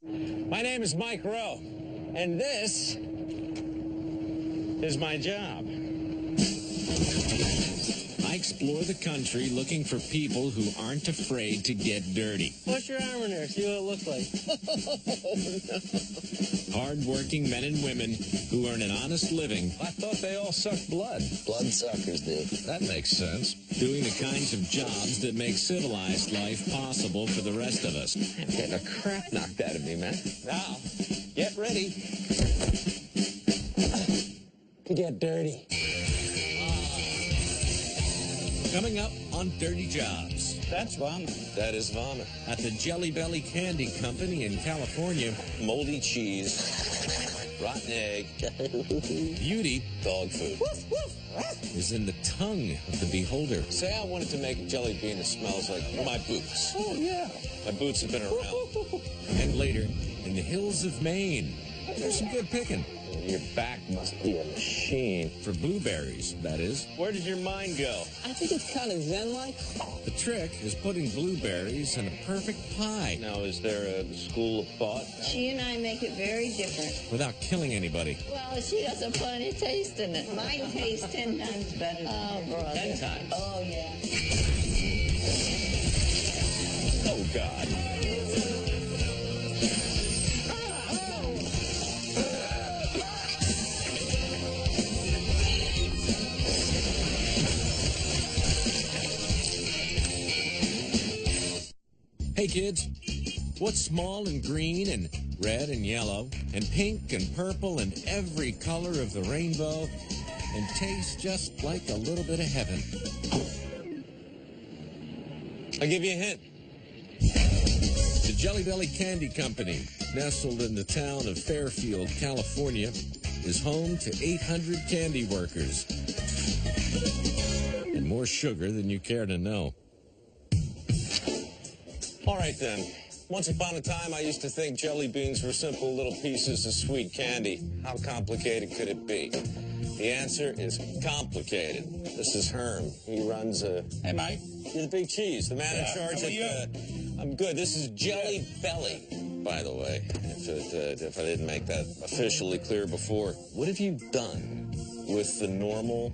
My name is Mike Rowe, and this is my job. I explore the country looking for people who aren't afraid to get dirty. Push your arm in there, see what it looks like. Hard-working men and women who earn an honest living. I thought they all sucked blood. Bloodsuckers do. That makes sense. Doing the kinds of jobs that make civilized life possible for the rest of us. I'm getting a crap knocked out of me, man. Now, get ready to get dirty. Coming up on Dirty Jobs. That's vomit. That is vomit. At the Jelly Belly Candy Company in California, Moldy cheese, rotten egg, beauty dog food. is in the tongue of the beholder. Say I wanted to make a jelly bean that smells like my boots. Oh, yeah. My boots have been around. And later, in the hills of Maine, there's some good picking. Your back must be a machine. For blueberries, that is. Where did your mind go? I think it's kind of zen-like. The trick is putting blueberries in a perfect pie Now, is there a school of thought? She and I make it very different. without killing anybody. Well, she doesn't put any taste in it. Mine tastes 10 times better. Oh, brother. 10 times. Oh, yeah. Oh, God. Hey kids, what's small and green and red and yellow and pink and purple and every color of the rainbow and tastes just like a little bit of heaven? I'll give you a hint. The Jelly Belly Candy Company, nestled in the town of Fairfield, California, is home to 800 candy workers and more sugar than you care to know. All right, then. Once upon a time, I used to think jelly beans were simple little pieces of sweet candy. How complicated could it be? The answer is complicated. This is Herm. He runs a... Hey, Mike. You're the big cheese, the man in charge how are you? I'm good. This is Jelly Belly, by the way, if I didn't make that officially clear before. What have you done with the normal,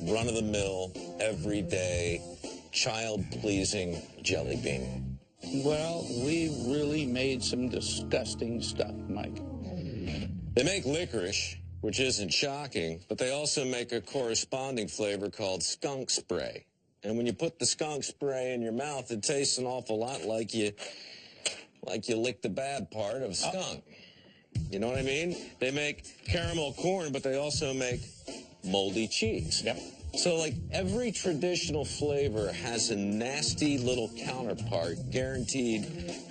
run-of-the-mill, everyday, child-pleasing jelly bean? Well, we really made some disgusting stuff, Mike. They make licorice, which isn't shocking, but they also make a corresponding flavor called skunk spray. And when you put the skunk spray in your mouth, it tastes an awful lot like you licked the bad part of a skunk. You know what I mean? They make caramel corn, but they also make moldy cheese. Yep. So, like, every traditional flavor has a nasty little counterpart guaranteed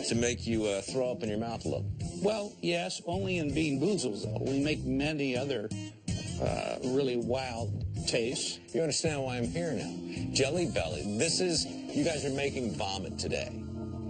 to make you throw up in your mouth a little. Well, yes, only in Bean Boozles, though. We make many other really wild tastes. You understand why I'm here now? Jelly Belly. You guys are making vomit today.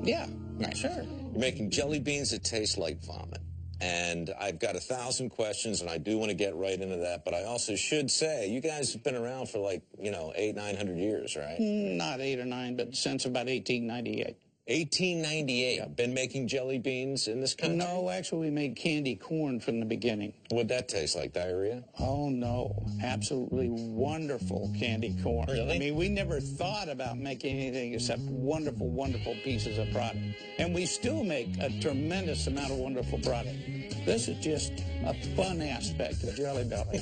Yeah, sure. You're making jelly beans that taste like vomit. And I've got 1,000 questions, and I do want to get right into that. But I also should say, you guys have been around for 800-900 years, right? Not 8 or 9, but since about 1898. 1898. I've been making jelly beans in this country? No, actually, we made candy corn from the beginning. What'd that taste like, diarrhea? Oh, no. Absolutely wonderful candy corn. Really? I mean, we never thought about making anything except wonderful, wonderful pieces of product. And we still make a tremendous amount of wonderful product. This is just a fun aspect of Jelly Belly.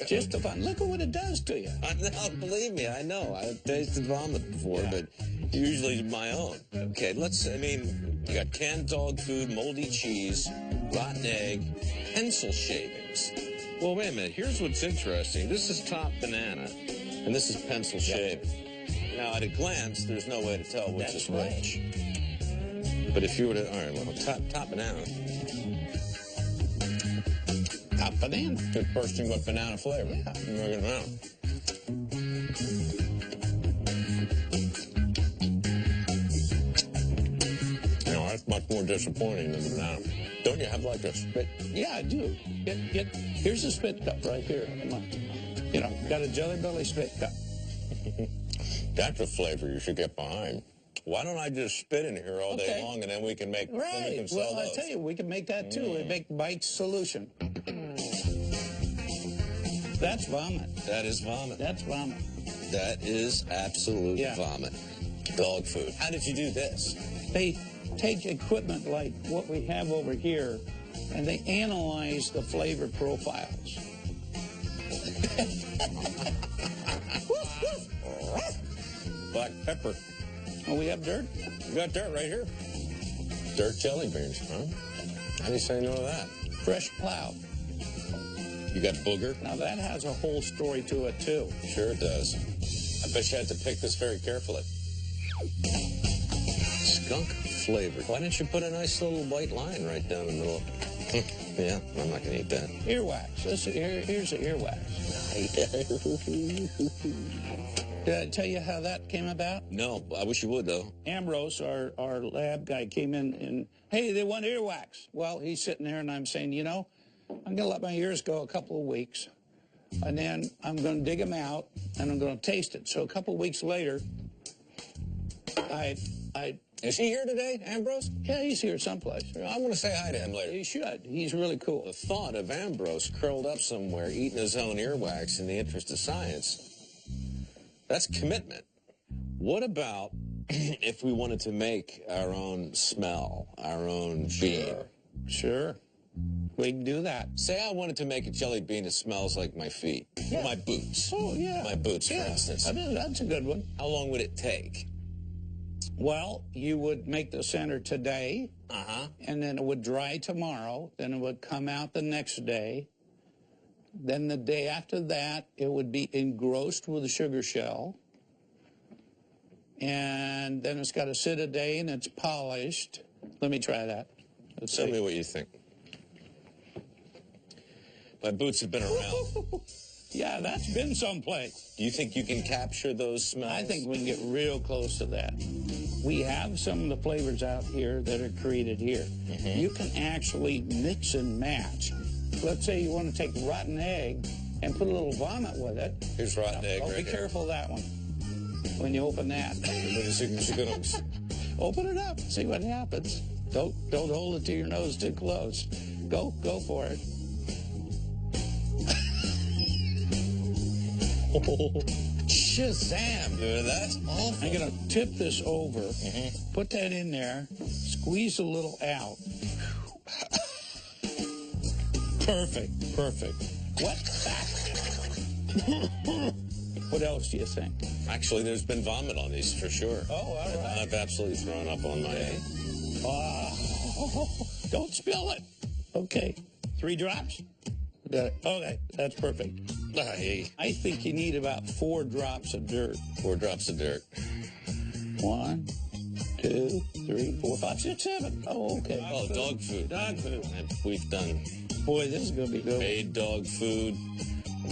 Just a fun. Look at what it does to you. I know, believe me, I know. I've tasted vomit before, but usually my own. Okay, you got canned dog food, moldy cheese, rotten egg, pencil shavings. Well, wait a minute. Here's what's interesting. This is top banana, and this is pencil shaving. Now, at a glance, there's no way to tell which is which. But if you were to, all right, well, top banana. Top banana. Good bursting with banana flavor. Yeah. Looking around. That's much more disappointing than banana. Don't you have like a spit? Yeah, I do. Here's a spit cup right here. Come on. Got a Jelly Belly spit cup. That's a flavor you should get behind. Why don't I just spit in here all day long, and then we can make then we Right. can sell Well, I those. tell you, we can make that too. We make Bite's solution. That's vomit. That is vomit. That's vomit. That is absolute vomit. Dog food. How did you do this? They take equipment like what we have over here, and they analyze the flavor profiles. Black pepper. Oh, we have dirt? You got dirt right here. Dirt jelly beans, huh? How do you say no to that? Fresh plow. You got booger? Now that has a whole story to it too. Sure it does. I bet you had to pick this very carefully. Skunk flavor. Why didn't you put a nice little white line right down the middle? Yeah, I'm not going to eat that. Earwax. Here's the earwax. Did I tell you how that came about? No, I wish you would, though. Ambrose, our lab guy, came in and, hey, they want earwax. Well, he's sitting there and I'm saying, you know, I'm going to let my ears go a couple of weeks, and then I'm going to dig them out, and I'm going to taste it. So a couple of weeks later, Is he here today, Ambrose? yeah, he's here someplace. I want to say hi to him later. He should. He's really cool. The thought of Ambrose curled up somewhere eating his own earwax in the interest of science, that's commitment. What about if we wanted to make our own smell, our own bean? Sure. We can do that. Say I wanted to make a jelly bean that smells like my feet. Yeah. My boots. Oh, yeah. My boots, for instance. I mean, that's a good one. How long would it take? Well, you would make the center today, Uh-huh. and then it would dry tomorrow. Then it would come out the next day. Then the day after that, it would be engrossed with a sugar shell. And then it's got to sit a day, and it's polished. Let me try that. Let's Tell see. me what you think. My boots have been around. Yeah, that's been someplace. Do you think you can capture those smells? I think we can get real close to that. We have some of the flavors out here that are created here. Mm-hmm. You can actually mix and match. Let's say you want to take rotten egg and put a little vomit with it. Here's rotten egg Oh, right be here. careful of that one when you open that. Open it up. See what happens. Don't hold it to your nose too close. Go for it. Shazam, dude, that's awful. I'm going to tip this over, put that in there, squeeze a little out. Perfect. What else do you think? Actually, there's been vomit on these for sure. Oh, all right. I've absolutely thrown up on my egg. Don't spill it. Okay. 3 drops? Got it. Okay, that's perfect. I think you need about 4 drops of dirt. 4 drops of dirt. 1, 2, 3, 4, 5, 6, 7. Oh, okay. Oh, dog food. Dog food. And we've done Boy, this is going to be good. made dog food,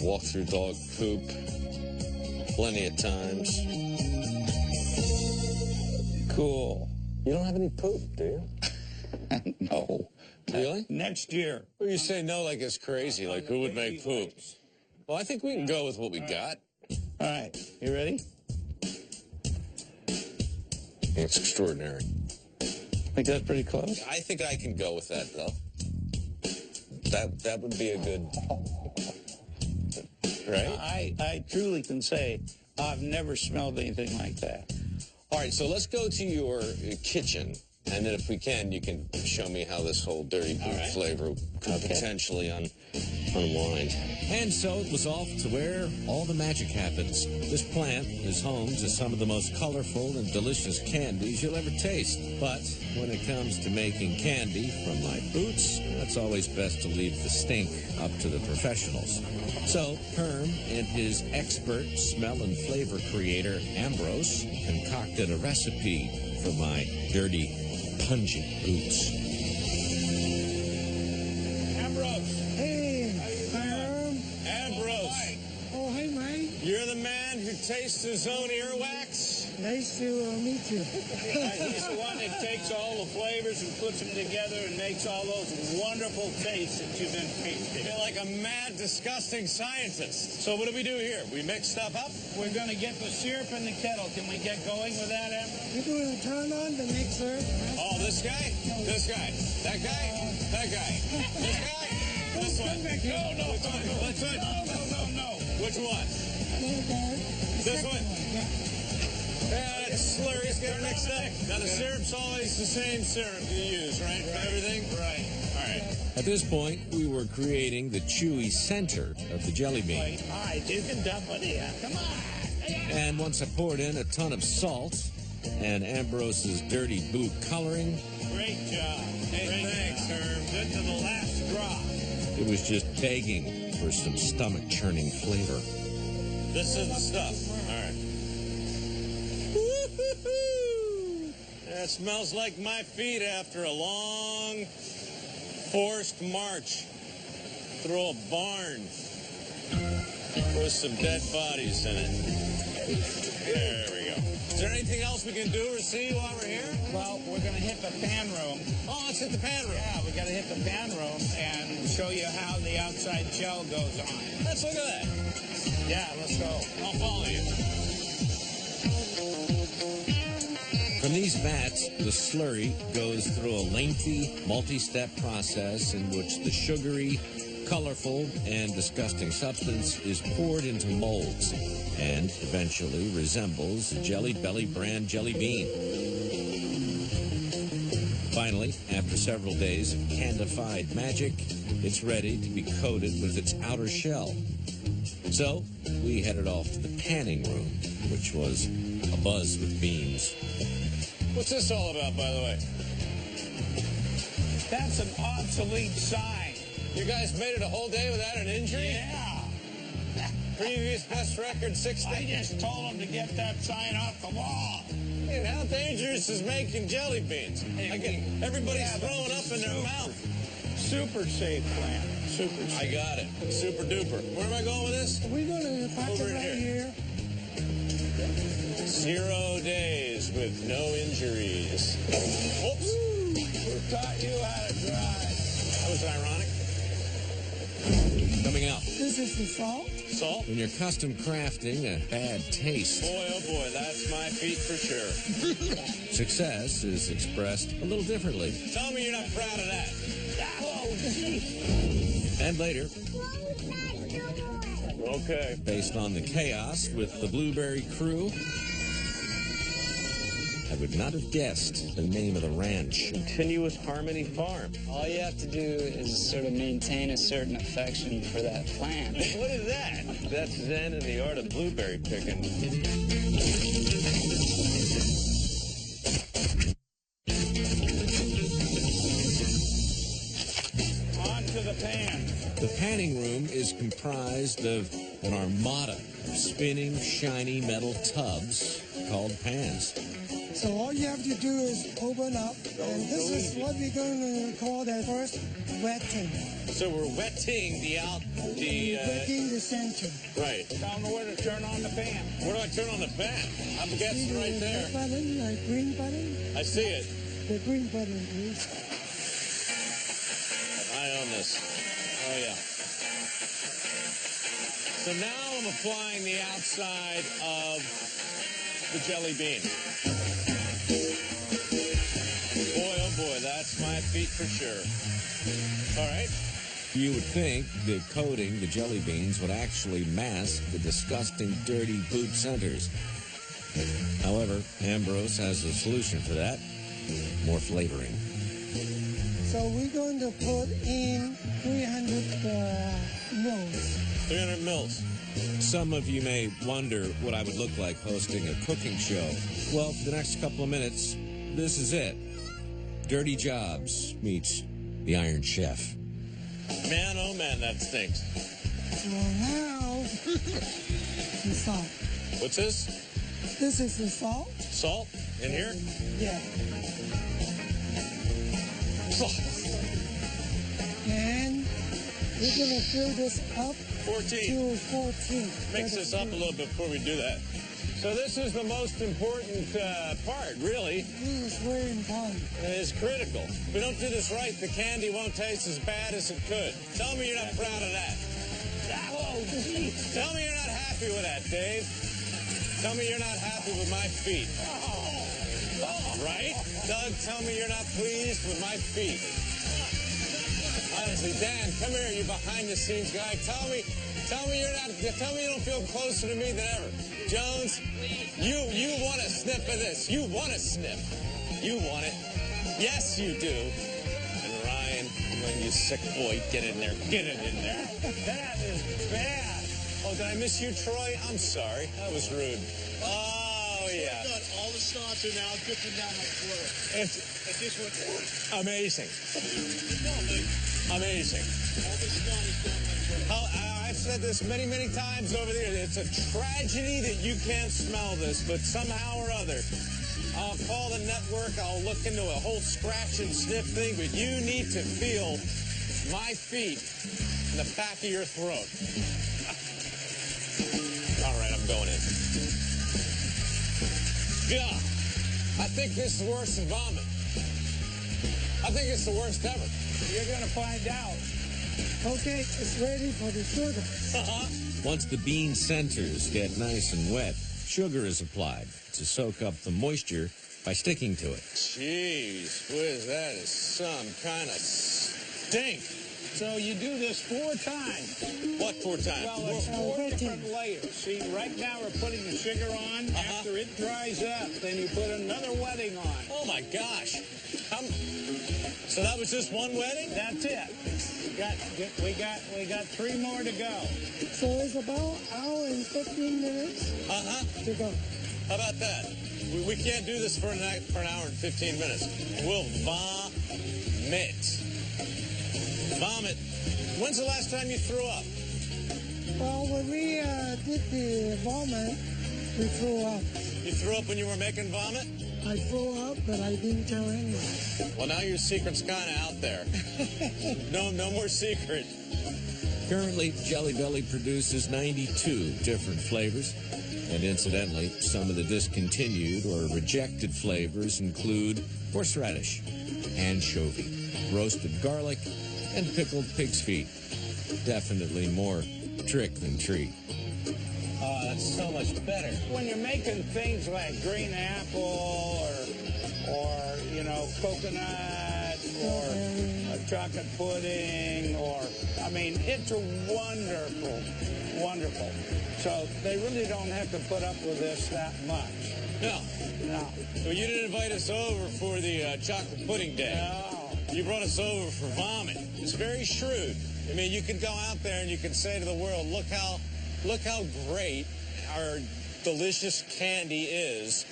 walked through dog poop plenty of times. Cool. You don't have any poop, do you? No. Really? Next year. Well, you say no like it's crazy, like who would make poop? Well, I think we can go with what we got. All right. You ready? It's extraordinary. Think that's pretty close? I think I can go with that, though. That would be a good... Right? I truly can say I've never smelled anything like that. All right, so let's go to your kitchen, and then if we can, you can show me how this whole dirty poop flavor could potentially unwind. And so it was off to where all the magic happens. This plant is home to some of the most colorful and delicious candies you'll ever taste. But when it comes to making candy from my boots, it's always best to leave the stink up to the professionals. So Herm and his expert smell and flavor creator, Ambrose, concocted a recipe for my dirty, pungent boots. Ambrose, Oh, hey, Ray. you're the man who tastes his own earwax? Nice to meet you. He's the one that takes all the flavors and puts them together and makes all those wonderful tastes that you've been tasting. You're like a mad, disgusting scientist. So what do we do here? We mix stuff up? We're going to get the syrup in the kettle. Can we get going with that, Em? We're going to turn on the mixer. Oh, this guy? This guy? That guy? That guy? This guy? This one? No. Which one? No. Which one? This one? Yeah, that's slurry's getting mixed up. Now, the syrup's always the same syrup you use, right? For everything? Right. All right. At this point, we were creating the chewy center of the jelly bean. All right, you can dump it here. Come on. And once I poured in a ton of salt and Ambrose's dirty boot coloring, Great job. Hey, thanks, Herb. Good to the last drop. it was just begging for some stomach-churning flavor. This is the stuff. All right. Woo-hoo-hoo. That smells like my feet after a long, forced march through a barn with some dead bodies in it. There we go. Is there anything else we can do or see while we're here? Well, we're going to hit the pan room. Oh, let's hit the pan room. Yeah, we got to hit the pan room and show you how the outside shell goes on. Let's look at that. Yeah, let's go. I'll follow you. From these vats, the slurry goes through a lengthy, multi-step process in which the sugary, colorful, and disgusting substance is poured into molds and eventually resembles a Jelly Belly brand jelly bean. Finally, after several days of candified magic, it's ready to be coated with its outer shell. So, we headed off to the panning room, which was abuzz with beans. What's this all about, by the way? That's an obsolete sign. You guys made it a whole day without an injury? Yeah. Previous best record, 60. I just told him to get that sign off the wall. Man, how dangerous is making jelly beans? Everybody's throwing up in their mouth. Super safe plan. Super I safe. got it. Super duper. Where am I going with this? We're going to park Over it right here. here. 0 days with no injuries. Oops. Who taught you how to drive? That was ironic. Coming out. This is the salt. Salt? When you're custom crafting a bad taste, Boy, oh boy, that's my feet for sure. success is expressed a little differently. Tell me you're not proud of that. Oh, gee. And later, Okay. based on the chaos with the Blueberry Crew, I would not have guessed the name of the ranch. Continuous Harmony Farm. All you have to do is sort of maintain a certain affection for that plant. What is that? That's Zen in the art of blueberry picking. On to the pan. The panning room is comprised of an armada of spinning, shiny metal tubs called pans. So all you have to do is open up, and this is what we're going to call the first wetting. So we're wetting Wetting the center. right. Tell them where to turn on the pan. Where do I turn on the pan? I'm guessing right there. Red button, like green button. I see it. The green button, please. Eye on this. Oh, yeah. So now I'm applying the outside of the jelly bean. Boy, oh boy, that's my feet for sure. All right. You would think that coating the jelly beans would actually mask the disgusting, dirty boot centers. However, Ambrose has a solution for that. More flavoring. So we're going to put in 300 mils. 300 mils. Some of you may wonder what I would look like hosting a cooking show. Well, for the next couple of minutes, this is it. Dirty Jobs meets the Iron Chef. Man, oh man, that stinks. So now, the salt. What's this? This is the salt. Salt in here? Yeah. And we're going to fill this up 14. to 14. Mix this up a little bit before we do that. So this is the most important part, really. This is very important. It is critical. If we don't do this right, the candy won't taste as bad as it could. Tell me you're not proud of that. Tell me you're not happy with that, Dave. Tell me you're not happy with my feet. Right? Doug, tell me you're not pleased with my feet. Honestly, Dan, come here, you behind-the-scenes guy. Tell me you don't feel closer to me than ever. Jones, you want a sniff of this. You want a sniff. You want it. Yes, you do. And Ryan, when you sick boy, get in there. Get it in there. That is bad. Oh, did I miss you, Troy? I'm sorry. That was rude. Oh, yeah. All the snobs are now dripping down my floor. It's This one. amazing. No, Amazing. all the snot is down my floor. I've said this many, many times over there. It's a tragedy that you can't smell this, but somehow or other, I'll call the network, I'll look into a whole scratch and sniff thing, but you need to feel my feet in the back of your throat. All right, I'm going in. Yeah, I think this is worse than vomit. I think it's the worst ever. You're going to find out. Okay, it's ready for the sugar. Once the bean centers get nice and wet, sugar is applied to soak up the moisture by sticking to it. Jeez, whiz, that is some kind of stink. So you do this 4 times. What 4 times? Well, it's 4 different layers. See, right now we're putting the sugar on. After it dries up, then you put another wetting on. Oh my gosh. So that was just one wedding? That's it. We got 3 more to go. So it's about an hour and 15 minutes to go. How about that? We can't do this for an hour and 15 minutes. We'll vomit. Vomit. When's the last time you threw up? Well, when we did the vomit, we threw up. You threw up when you were making vomit? I threw up, but I didn't tell anyone. Well, now your secret's kind of out there. No more secret. Currently, Jelly Belly produces 92 different flavors. And incidentally, some of the discontinued or rejected flavors include horseradish, anchovy, roasted garlic, and pickled pig's feet. Definitely more trick than treat. Oh, that's so much better. When you're making things like green apple or you know, coconut or chocolate pudding I mean, it's wonderful. So they really don't have to put up with this that much. No. Well, you didn't invite us over for the chocolate pudding day. No. You brought us over for vomit. It's very shrewd. I mean, you can go out there and you can say to the world, look how great our delicious candy is.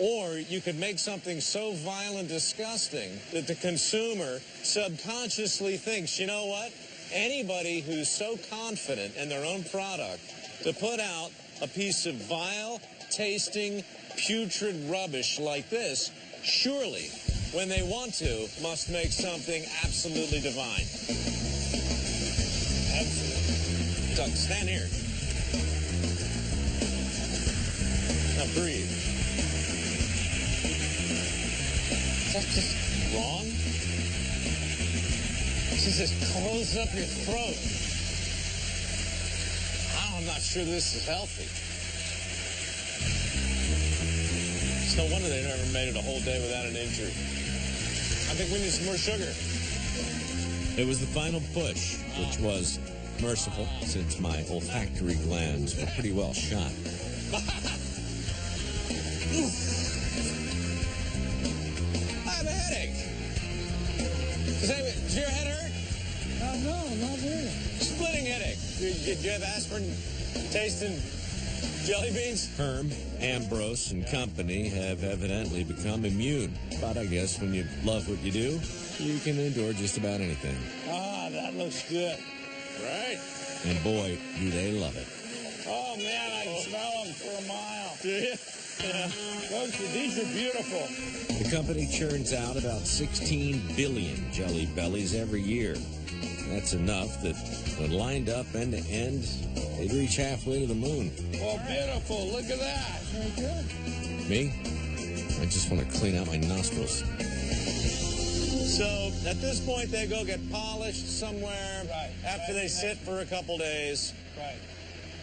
Or you could make something so vile and disgusting that the consumer subconsciously thinks, you know what? Anybody who's so confident in their own product to put out a piece of vile, tasting, putrid rubbish like this, surely, when they want to, must make something absolutely divine. Absolutely. Doug, stand here. Now breathe. Is that just wrong? She just closes up your throat. I'm not sure this is healthy. It's no wonder they never made it a whole day without an injury. I think we need some more sugar. It was the final push, which was merciful since my olfactory glands were pretty well shot. I have a headache. Does your head hurt? No, not really. Splitting headache. Did you have aspirin tasting jelly beans? Herm, Ambrose, and company have evidently become immune. But I guess when you love what you do, you can endure just about anything. That looks good. Right. And boy, do they love it. Oh, man, I can smell them for a mile. Do you? These are beautiful. The company churns out about 16 billion Jelly Bellies every year. That's enough that when lined up end to end, they'd reach halfway to the moon. Oh, beautiful. Look at that. Very good. Me? I just want to clean out my nostrils. So at this point, they go get polished somewhere Right. after they sit for a couple days. Right.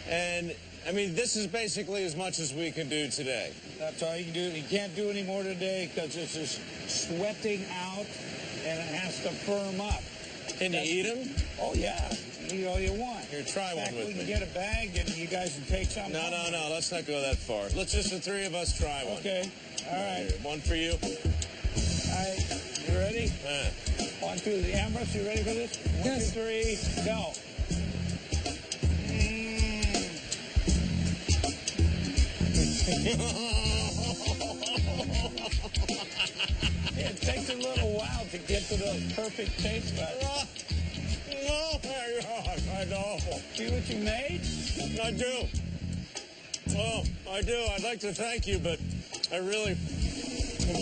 And, I mean, this is basically as much as we can do today. That's all you can do. You can't do any more today because this is sweating out and it has to firm up. Can you eat them? Oh, yeah. Eat all you want. Here, try In one fact, with we me. can get a bag and you guys can take some. No, no, no. Let's not go that far. Let's just the three of us try one. Okay. All right. Here, one for you. All right. You ready? 1, 2, the Ambrose, you ready for this? 1, Yes. 2, 3, go. It takes a little while to get to the perfect taste bud. Oh, my God. I know. See what you made? I do. Oh, I do. I'd like to thank you, but I really am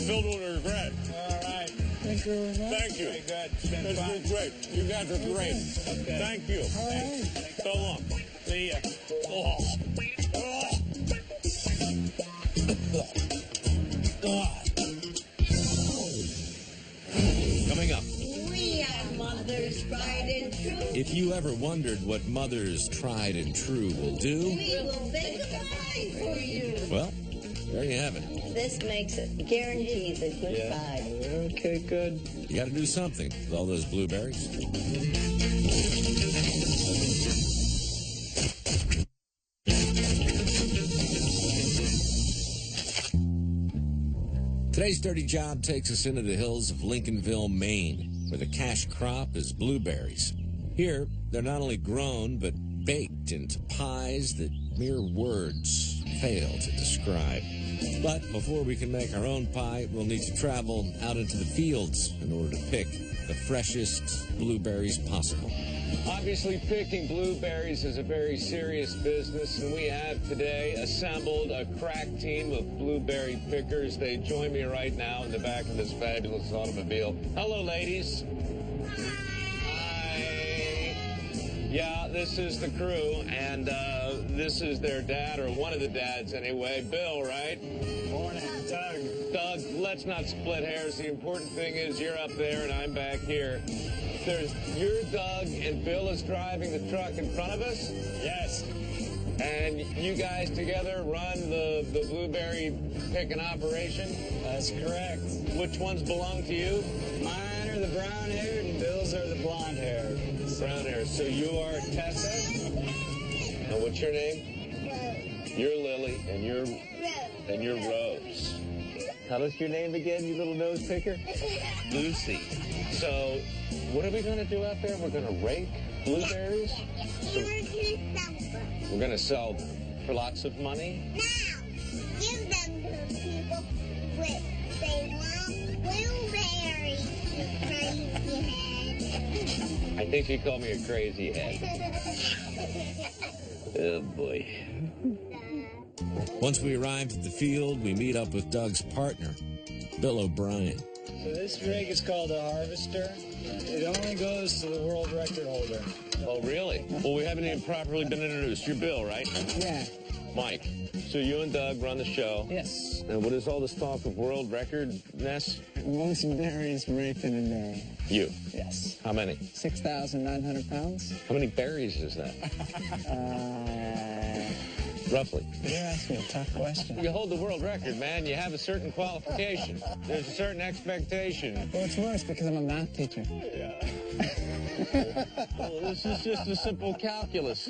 filled with regret. All right. Thank you very much. Thank you. Very good. It's been This fun. is great. You guys are great. Okay. Thank you. All right. So long. See ya. Oh. Oh. Coming up, We are mothers, tried and true. if you ever wondered what Mother's Tried and True will do, We will bake a pie for you. well, there you have it. This makes it guaranteed a good pie. Okay, good. You got to do something with all those blueberries. Today's dirty job takes us into the hills of Lincolnville, Maine, where the cash crop is blueberries. Here, they're not only grown, but baked into pies that mere words fail to describe. But before we can make our own pie, we'll need to travel out into the fields in order to pick the freshest blueberries possible. Obviously, picking blueberries is a very serious business, and we have today assembled a crack team of blueberry pickers. They join me right now in the back of this fabulous automobile. Hello, ladies. Hi. Yeah, this is the crew, and this is their dad, or one of the dads anyway. Bill, right? Morning, Doug. Doug, let's not split hairs. The important thing is you're up there and I'm back here. You're Doug and Bill is driving the truck in front of us? Yes. And you guys together run the blueberry picking operation? That's correct. Which ones belong to you? Mine are the brown haired and Bill's are the blonde haired. Brown hair. So you are Tessa? And what's your name? You're Lily and you're Rose. Tell us your name again, you little nose picker. Lucy. So, what are we going to do out there? We're going to rake blueberries? We're going to sell them for lots of money? Now, give them to people with they want blueberries, you crazy head. I think you call me a crazy head. Oh, boy. Once we arrived at the field, we meet up with Doug's partner, Bill O'Brien. So this rig is called a harvester. It only goes to the world record holder. Oh, really? Well, we haven't even properly been introduced. You're Bill, right? Yeah. Mike. So you and Doug run the show. Yes. And what is all this talk of world record-ness? Most berries raped in a day. You. Yes. How many? 6,900 pounds. How many berries is that? Roughly. You're asking a tough question. You hold the world record, man. You have a certain qualification. There's a certain expectation. Well, it's worse because I'm a math teacher. Well, this is just a simple calculus.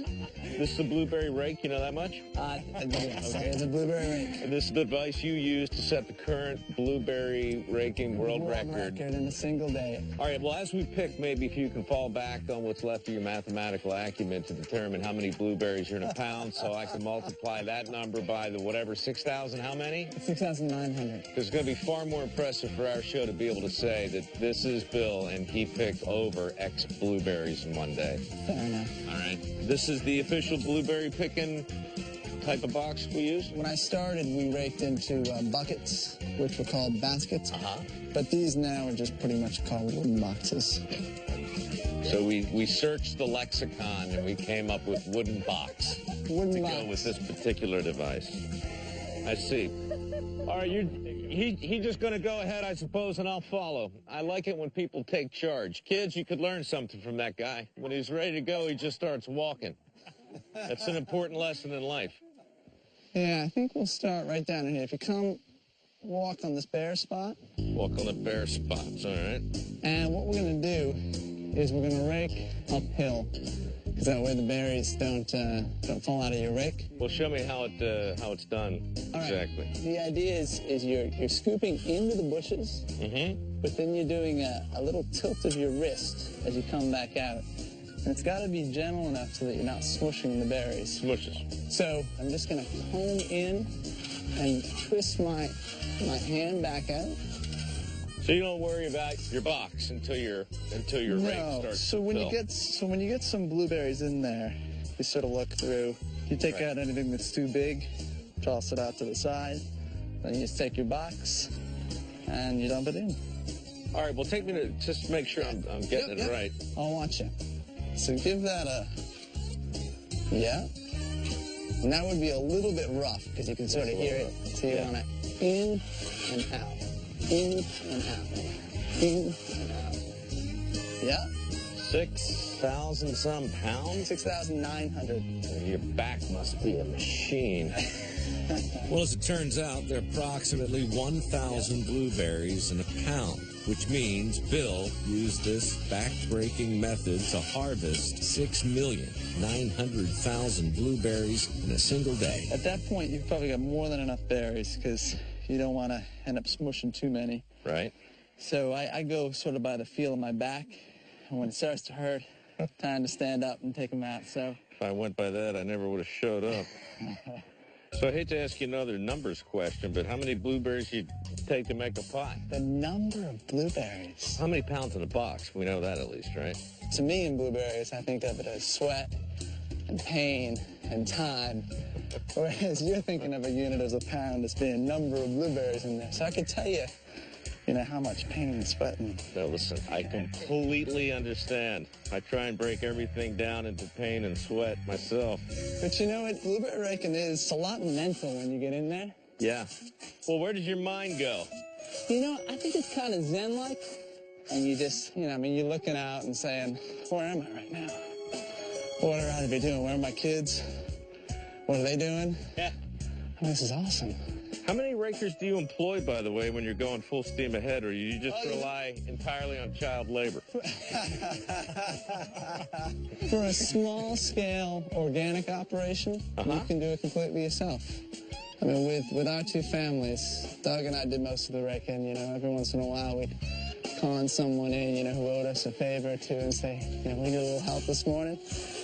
This is a blueberry rake, you know that much? Yes, it's a blueberry rake. And this is the device you use to set the current blueberry raking world record. in a single day. All right, well, as we pick, maybe if you can fall back on what's left of your mathematical acumen to determine how many blueberries are in a pound, so I can multiply that number by the whatever, 6,000, how many? 6,900. Because it's going to be far more impressive for our show to be able to say that this is Bill and he picked over X blueberries in one day. Fair enough. All right. This is the official blueberry picking type of box we use? When I started, we raked into buckets, which were called baskets. But these now are just pretty much called wooden boxes. So we searched the lexicon and we came up with wooden box to go with this particular device. I see. All right, he's just going to go ahead, I suppose, and I'll follow. I like it when people take charge. Kids, you could learn something from that guy. When he's ready to go, he just starts walking. That's an important lesson in life. Yeah, I think we'll start right down here. If you come, walk on this bare spot. Walk on the bare spots, all right. And what we're going to do is we're going to rake uphill, because that way the berries don't fall out of your rake. Well, show me how it's done. All right. Exactly. The idea is you're scooping into the bushes, but then you're doing a little tilt of your wrist as you come back out. And it's got to be gentle enough so that you're not smushing the berries. Smushes. So I'm just going to comb in and twist my hand back out. So you don't worry about your box until your rake starts so to when fill. you get some blueberries in there, you sort of look through. You take out anything that's too big, toss it out to the side. Then you just take your box and you dump it in. All right, well, take me to just make sure I'm getting it right. I'll watch you. So give that a and that would be a little bit rough because you can sort of hear it. So you want to in and out. In and out. In and out. Yeah? 6,000 some pounds? 6,900. Your back must be a machine. Well, as it turns out, there are approximately 1,000 blueberries in a pound, which means Bill used this back-breaking method to harvest 6,900,000 blueberries in a single day. At that point, you've probably got more than enough berries because you don't want to end up smushing too many. Right. So I go sort of by the feel of my back, and when it starts to hurt, time to stand up and take them out. So if I went by that, I never would have showed up. So I hate to ask you another numbers question, but how many blueberries you take to make a pie? The number of blueberries. How many pounds in a box? We know that at least, right? To me, in blueberries, I think of it as sweat and pain and time, whereas you're thinking of a unit as a pound as being number of blueberries in there. So I could tell you, how much pain and sweat. No, listen, I completely understand. I try and break everything down into pain and sweat myself. But you know what blueberry raking is? It's a lot mental when you get in there. Yeah. Well, where does your mind go? I think it's kind of zen-like. And you just, you're looking out and saying, where am I right now? What would I rather be doing? Where are my kids? What are they doing? Yeah. This is awesome. How many rakers do you employ, by the way, when you're going full steam ahead, or you just rely entirely on child labor? For a small-scale organic operation, you can do it completely yourself. I mean, with our two families, Doug and I did most of the raking. Every once in a while we'd con someone in, who owed us a favor or two and say, we need a little help this morning.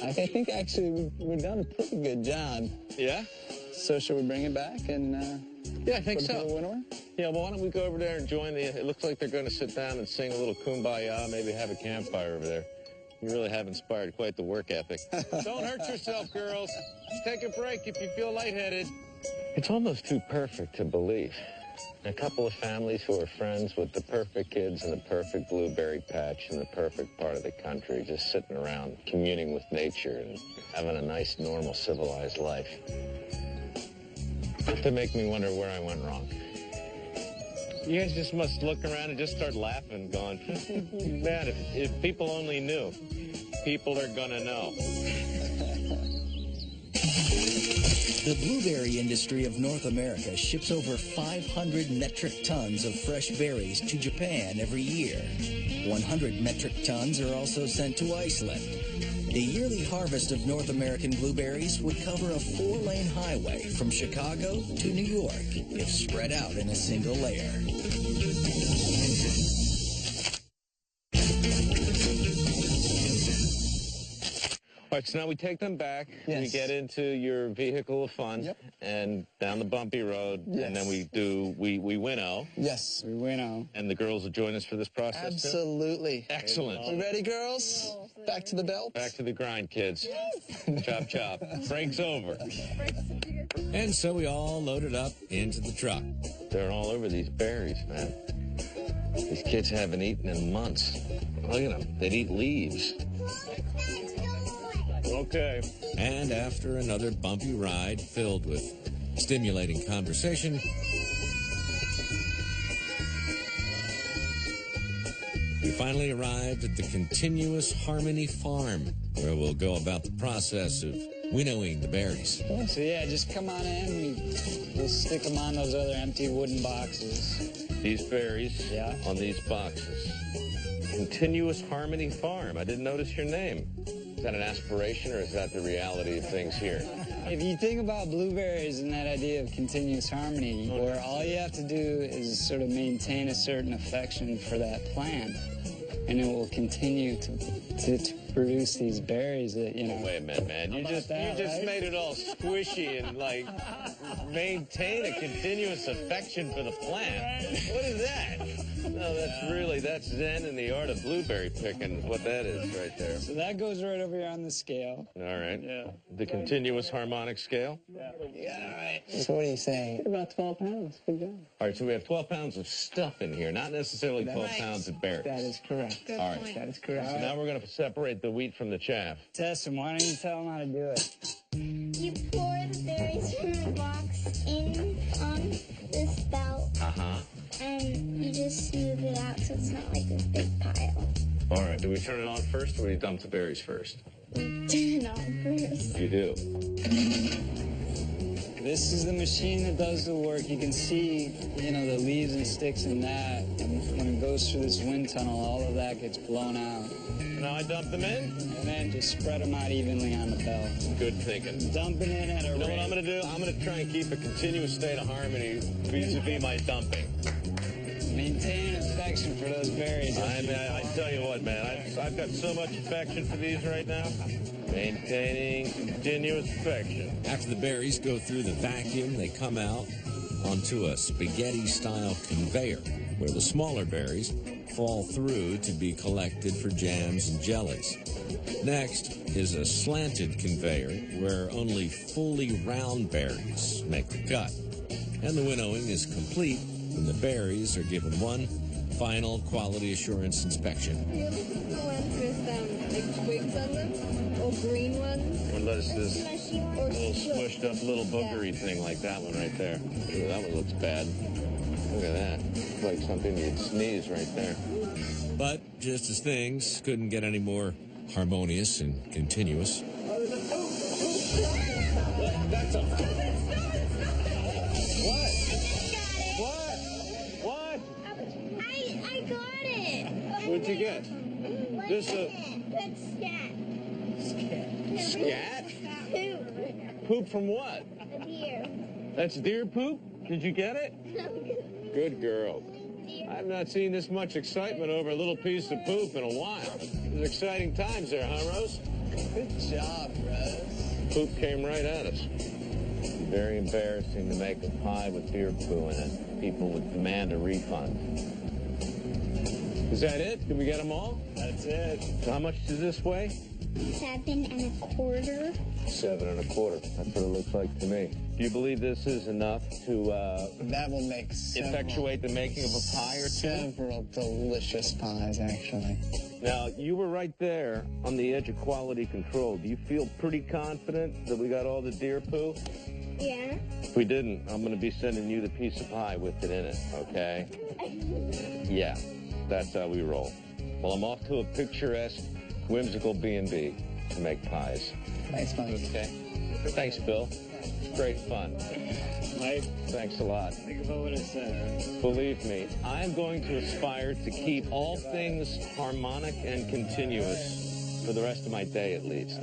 I think actually we've done a pretty good job. Yeah? So should we bring it back and... Yeah, I think so. Winnower? Yeah, well, why don't we go over there and join it looks like they're going to sit down and sing a little kumbaya, maybe have a campfire over there. You really have inspired quite the work ethic. Don't hurt yourself, girls. Take a break if you feel lightheaded. It's almost too perfect to believe. A couple of families who are friends with the perfect kids in the perfect blueberry patch in the perfect part of the country, just sitting around communing with nature and having a nice, normal, civilized life. To make me wonder where I went wrong. You guys just must look around and just start laughing, going, man, if people only knew, people are gonna know. The blueberry industry of North America ships over 500 metric tons of fresh berries to Japan every year. 100 metric tons are also sent to Iceland. The yearly harvest of North American blueberries would cover a 4-lane highway from Chicago to New York if spread out in a single layer. All right, so now we take them back. Yes. We get into your vehicle of fun. Yep. And down the bumpy road. Yes. And then we winnow. Yes. We winnow. And the girls will join us for this process too? Absolutely. Excellent. You ready, girls? Back to the belt? Back to the grind, kids. Chop, chop. Break's over. And so we all loaded up into the truck. They're all over these berries, man. These kids haven't eaten in months. Look at them. They'd eat leaves. Okay. And after another bumpy ride filled with stimulating conversation, we finally arrived at the Continuous Harmony Farm, where we'll go about the process of winnowing the berries. So yeah, just come on in. We'll stick them on those other empty wooden boxes. These berries Yeah. on these boxes. Continuous Harmony Farm. I didn't notice your name. Is that an aspiration or is that the reality of things here? If you think about blueberries and that idea of continuous harmony, where all you have to do is sort of maintain a certain affection for that plant, and it will continue to produce these berries that, you know. Wait a minute, man. You just right? made it all squishy and like maintain a continuous affection for the plant. What is that? No, that's Zen in the art of blueberry picking is what that is right there. So that goes right over here on the scale. All right. Yeah. The continuous harmonic scale. Yeah, all right. So what are you saying? About 12 pounds. Good job. All right, so we have 12 pounds of stuff in here, not necessarily 12 pounds of berries. That is correct. All right. That is correct. So now we're going to separate the wheat from the chaff. Test them. Why don't you tell them how to do it? You pour the berries from the box in on the spout, Uh-huh. and you just smooth it out so it's not like this big pile. All right, do we turn it on first or do we dump the berries first? Turn it on first. You do. This is the machine that does the work. You can see, you know, the leaves and sticks in that. And when it goes through this wind tunnel, all of that gets blown out. Now I dump them in? And then just spread them out evenly on the belt. Good thinking. Dumping in at a You know what rate. I'm going to do? I'm going to try and keep a continuous state of harmony vis-a-vis my dumping. Maintain affection for those berries. I tell you what, man, I've got so much affection for these right now. Maintaining continuous affection. After the berries go through the vacuum, they come out onto a spaghetti-style conveyor where the smaller berries fall through to be collected for jams and jellies. Next is a slanted conveyor where only fully round berries make the cut. And the winnowing is complete when the berries are given one final quality assurance inspection. You ever put the ones with like twigs on them? Or green ones? Or this Or little smushed up little boogery thing like that one right there. Ooh, that one looks bad. Look at that. It's like something you'd sneeze right there. But just as things couldn't get any more harmonious and continuous, That's a... What? I got it. What'd you get? What This is it? That's scat. Scat? Poop. Poop from what? A deer. That's deer poop? Did you get it? Good girl. I've not seen this much excitement over a little piece of poop in a while. There's exciting times there, huh, Rose? Good job, Rose. Poop came right at us. Very embarrassing to make a pie with deer poo in it. People would demand a refund. Is that it? Did we get them all? That's it. So how much does this weigh? 7 1/4. 7 1/4. That's what it looks like to me. Do you believe this is enough to That will make effectuate the making of a pie or two? several delicious pies, actually. Now, you were right there on the edge of quality control. Do you feel pretty confident that we got all the deer poo? Yeah. If we didn't, I'm going to be sending you the piece of pie with it in it, okay? Yeah, that's how we roll. Well, I'm off to a picturesque, whimsical B&B to make pies. Thanks, Mike. Okay? Thanks, Bill. Great fun. Mike, Thanks a lot. think about what I said. Believe me, I'm going to aspire to keep all things harmonic and continuous for the rest of my day at least.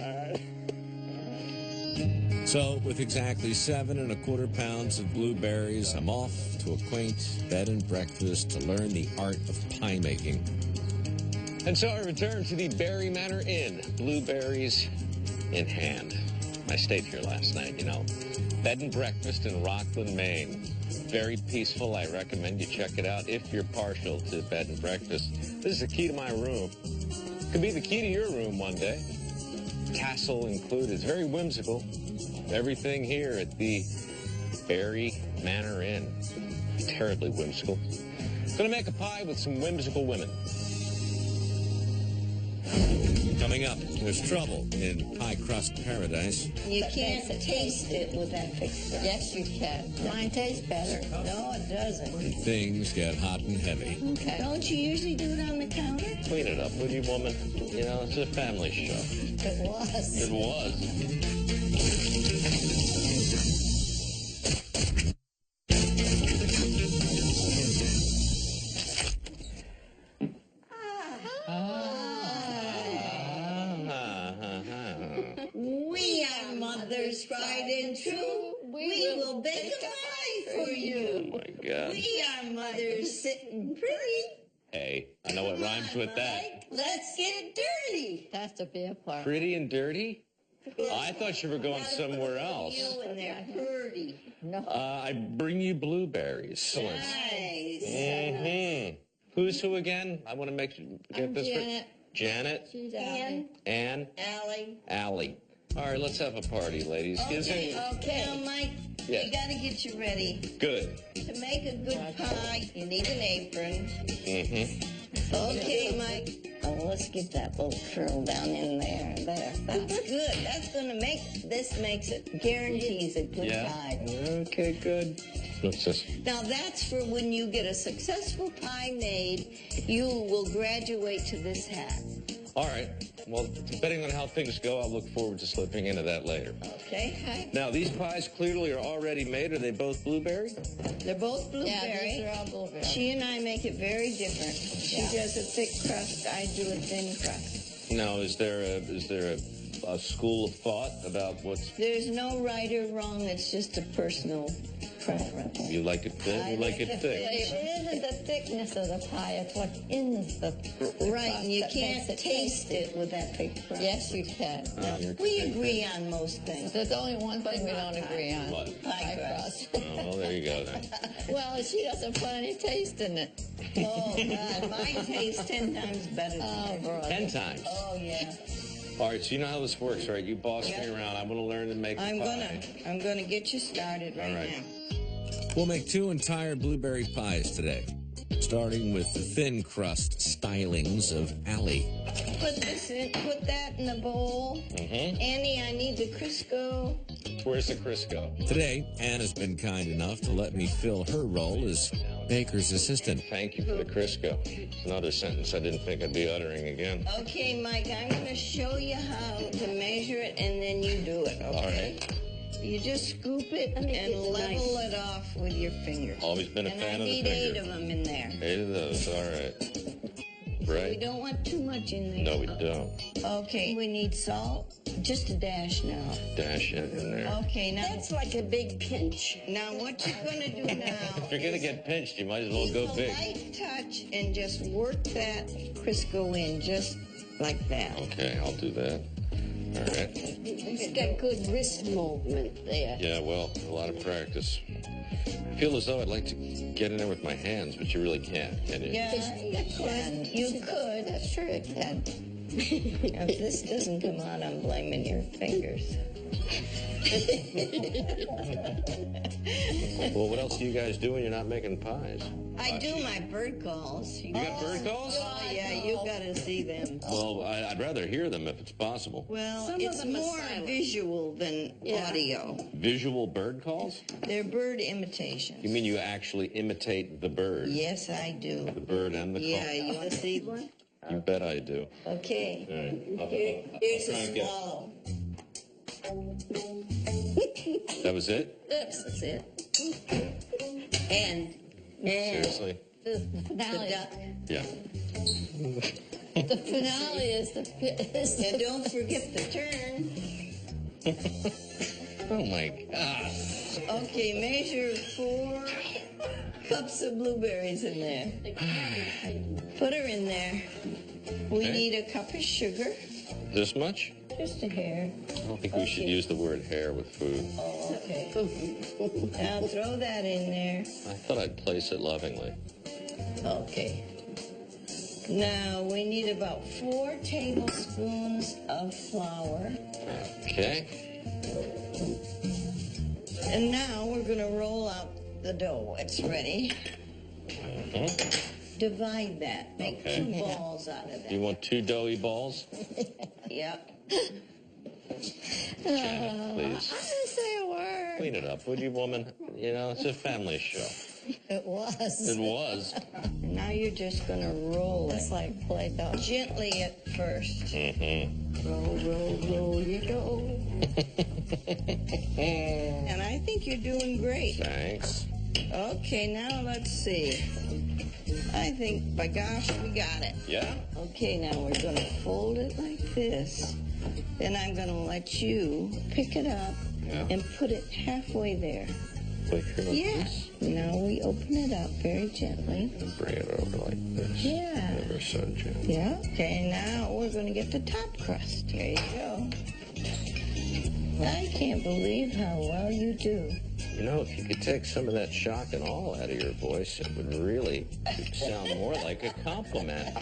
so with exactly 7 1/4 pounds of blueberries, I'm off to a quaint bed and breakfast to learn the art of pie making. And so I return to the Berry Manor Inn. Blueberries in hand. I stayed here last night, you know. Bed and breakfast in Rockland, Maine. Very peaceful. I recommend you check it out if you're partial to bed and breakfast. This is the key to my room. Could be the key to your room one day. Castle included. It's very whimsical. Everything here at the Berry Manor Inn. Terribly whimsical. Gonna make a pie with some whimsical women. Coming up, there's trouble in pie crust paradise. You can't taste it with that fixed crust. Yes, you can. Mine tastes better. No, it doesn't. And things get hot and heavy. Okay. Don't you usually do it on the counter? Clean it up, would you, woman? You know, it's a family show. It was. It was. We are mothers, tried and true. We will bake a pie for you. Oh, my God. We are mothers, sitting pretty. Hey, I know what rhymes with that. Let's get dirty. That's the beer part. Pretty and dirty? I thought you were going somewhere else. You and they're pretty. No. I bring you blueberries. Excellent. Nice. Mm-hmm. Who's who again? I want to get this Janet. right. Janet. She's Ann. Ann. Allie. Allie. All right, let's have a party, ladies. Okay. Now, Mike, Yeah. we got to get you ready. Good. To make a good pie, you need an apron. Mm-hmm. Okay, Mike. Oh, let's get that little curl down in there. That's good. That's going to makes it, guarantees a good pie. Okay, good. What's this? Now, that's for when you get a successful pie made, you will graduate to this hat. All right. Well, depending on how things go, I'll look forward to slipping into that later. Okay. Now, these pies clearly are already made. Are they both blueberry? They're both blueberry. Yeah, these are all blueberry. She and I make it very different. She does a thick crust. I do a thin crust. Now, is there a school of thought about what's... There's no right or wrong. It's just a personal preference. You like it thin? You like it thick? It isn't the thickness of the pie, it's what's in the Right, and you that can't makes it taste it with that thick crust. Yes, you can. We agree on most things. There's only one thing we don't agree on. What? Pie crust. Oh, well, there you go then. Well, she doesn't put any taste in it. Oh, God, mine tastes 10 times better than Oh, hers. brother. 10 times. Oh, yeah. All right, so you know how this works, right? You boss me around. I'm going to learn to make a pie. I'm gonna get you started right, All right. now. We'll make 2 entire blueberry pies today, starting with the thin crust stylings of Allie. Put that in the bowl. Annie, I need the Crisco. Where's the Crisco? Today, Ann has been kind enough to let me fill her role as baker's assistant. Thank you for the Crisco. It's another sentence I didn't think I'd be uttering again. Okay, Mike, I'm gonna show you how to measure it, and then you do it, okay? All right. You just scoop it and level it off with your finger. Always been a And fan I of the need finger. 8 of them in there. 8 of those, all right. We Right? don't want too much in there. No, we don't. Okay, we need salt. Just a dash now. Dash it in there. Okay, now. That's like a big pinch. Now, what you're gonna do now. If you're going to get pinched, you might as well go Keep a big. light touch and just work that Crisco in just like that. Okay, I'll do that. All right. It's got good wrist movement there. Yeah, well, a lot of practice. I feel as though I'd like to get in there with my hands, but you really can't, can you? Yeah, you could. Sure you can. If this doesn't come out, I'm blaming your fingers. Well, what else do you guys do when you're not making pies? I do my bird calls. You got bird calls? Oh, yeah, you gotta see them. Well, I'd rather hear them if it's possible. Well, it's more visual than audio. Visual bird calls? They're bird imitations. You mean you actually imitate the bird? Yes, I do. The bird and the call? Yeah, you want to see one? You bet I do. Okay. All right. Here's I'll a try and get- swallow. That was it? That's it. And Seriously? The the finale, duck. Yeah. the finale is the And don't forget the turn. Oh my God. Okay, measure 4 cups of blueberries in there. Put her in there. We Okay. need a cup of sugar. This much? Just a hair. I don't think we should use the word hair with food. Okay. Now throw that in there. I thought I'd place it lovingly. Okay. Now we need about 4 tablespoons of flour. Okay. And now we're going to roll out the dough. It's ready. Divide that. Make 2 balls out of that. You want 2 doughy balls? Yep. Janet, please. I didn't say a word. Clean it up, would you, woman? You know, it's a family show. It was. It was. And now you're just going to roll it. It's like Play-Doh. Gently at first. Roll your dough. And I think you're doing great. Thanks. Okay, now let's see. I think, by gosh, we got it. Yeah? Okay, now we're going to fold it like this. Then I'm going to let you pick it up and put it halfway there. Like here, like this? Now we open it up very gently. And bring it over like this. Yeah. Ever so gently. Yeah. Okay, now we're going to get the top crust. Here you go. I can't believe how well you do. You know, if you could take some of that shock and awe out of your voice, it would really sound more like a compliment.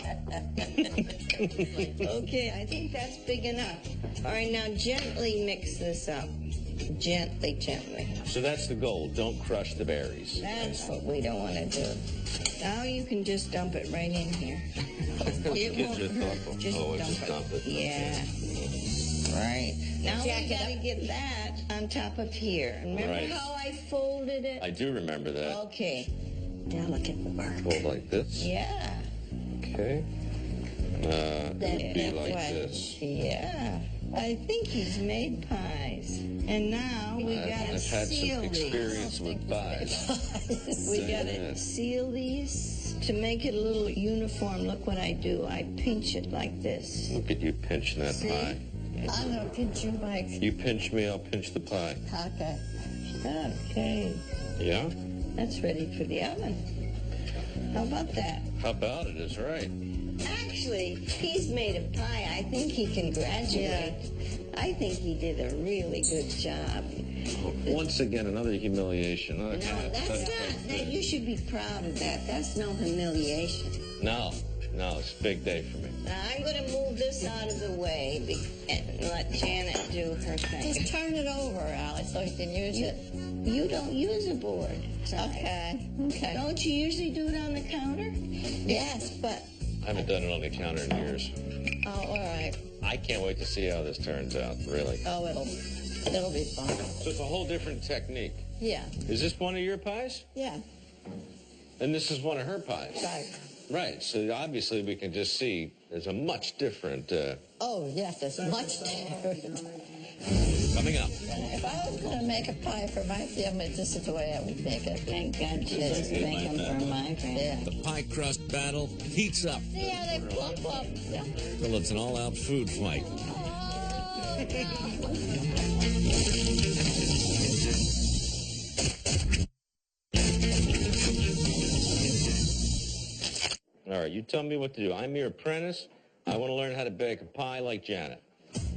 Okay, I think that's big enough. All right, now gently mix this up. Gently, gently. So that's the goal. Don't crush the berries. That's what we don't want to do. Now you can just dump it right in here. It won't hurt. Just dump it. Yeah. Right. Now we got to get that on top of here. Remember how I folded it? I do remember that. Okay. Delicate. Fold like this? Yeah. Okay. It would be like this. Yeah. I think he's made pies. And now we got to seal these. I've had some experience with pies. We got to seal these to make it a little uniform. Look what I do. I pinch it like this. Look at you pinching that pie. I'm going to pinch you, Mike. You pinch me, I'll pinch the pie. Okay. Okay. Yeah? That's ready for the oven. How about that? How about it is right. Actually, he's made a pie. I think he can graduate. I think he did a really good job. Once again, another humiliation. No, that's not. You should be proud of that. That's no humiliation. No, it's a big day for me. Now, I'm going to move this out of the way and let Janet do her thing. Just turn it over, Alex, so you can use it. You don't use a board. Okay. Don't you usually do it on the counter? Yes, but... I haven't done it on the counter in years. Oh, all right. I can't wait to see how this turns out, really. Oh, it'll be fun. So it's a whole different technique. Yeah. Is this one of your pies? Yeah. And this is one of her pies? Right. Right, so obviously we can just see there's a much different... Oh, yes, there's much different. Coming up. If I was going to make a pie for my family, this is the way I would make it. Thank God she doesn't make them for my family. Yeah. The pie crust battle heats up See how they plump up? Yeah. till it's an all-out food fight. All right, you tell me what to do. I'm your apprentice. I want to learn how to bake a pie like Janet.